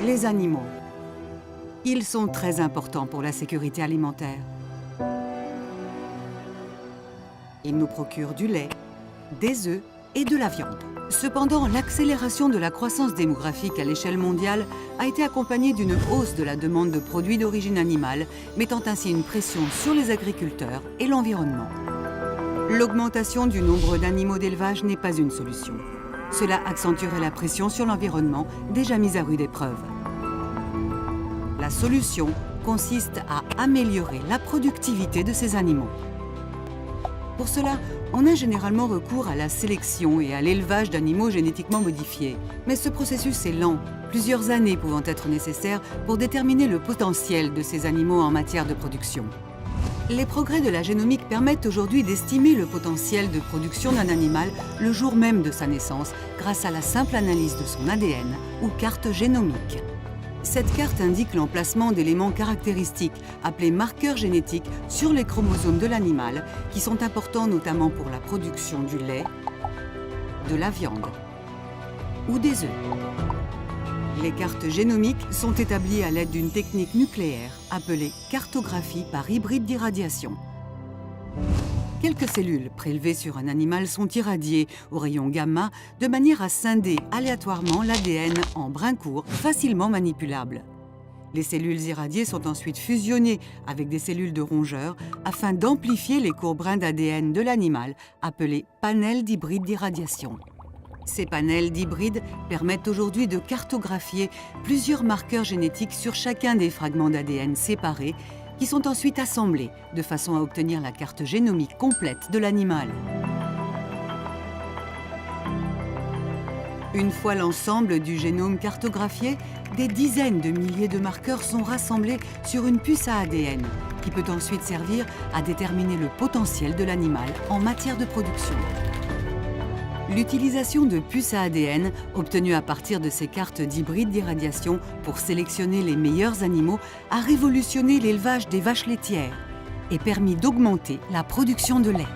Les animaux. Ils sont très importants pour la sécurité alimentaire. Ils nous procurent du lait, des œufs et de la viande. Cependant, l'accélération de la croissance démographique à l'échelle mondiale a été accompagnée d'une hausse de la demande de produits d'origine animale, mettant ainsi une pression sur les agriculteurs et l'environnement. L'augmentation du nombre d'animaux d'élevage n'est pas une solution. Cela accentuerait la pression sur l'environnement, déjà mise à rude épreuve. La solution consiste à améliorer la productivité de ces animaux. Pour cela, on a généralement recours à la sélection et à l'élevage d'animaux génétiquement modifiés. Mais ce processus est lent, plusieurs années pouvant être nécessaires pour déterminer le potentiel de ces animaux en matière de production. Les progrès de la génomique permettent aujourd'hui d'estimer le potentiel de production d'un animal le jour même de sa naissance grâce à la simple analyse de son ADN ou carte génomique. Cette carte indique l'emplacement d'éléments caractéristiques, appelés marqueurs génétiques, sur les chromosomes de l'animal, qui sont importants notamment pour la production du lait, de la viande ou des œufs. Les cartes génomiques sont établies à l'aide d'une technique nucléaire appelée cartographie par hybride d'irradiation. Quelques cellules prélevées sur un animal sont irradiées aux rayons gamma de manière à scinder aléatoirement l'ADN en brins courts facilement manipulables. Les cellules irradiées sont ensuite fusionnées avec des cellules de rongeurs afin d'amplifier les courts brins d'ADN de l'animal, appelés panels d'hybrides d'irradiation. Ces panels d'hybrides permettent aujourd'hui de cartographier plusieurs marqueurs génétiques sur chacun des fragments d'ADN séparés qui sont ensuite assemblés de façon à obtenir la carte génomique complète de l'animal. Une fois l'ensemble du génome cartographié, des dizaines de milliers de marqueurs sont rassemblés sur une puce à ADN qui peut ensuite servir à déterminer le potentiel de l'animal en matière de production. L'utilisation de puces à ADN obtenues à partir de ces cartes d'hybrides d'irradiation pour sélectionner les meilleurs animaux a révolutionné l'élevage des vaches laitières et permis d'augmenter la production de lait.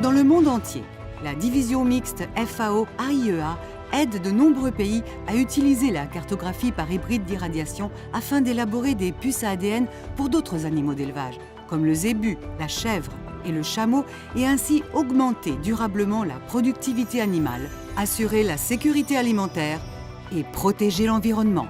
Dans le monde entier, la division mixte FAO-AIEA aide de nombreux pays à utiliser la cartographie par hybride d'irradiation afin d'élaborer des puces à ADN pour d'autres animaux d'élevage, comme le zébu, la chèvre et le chameau, et ainsi augmenter durablement la productivité animale, assurer la sécurité alimentaire et protéger l'environnement.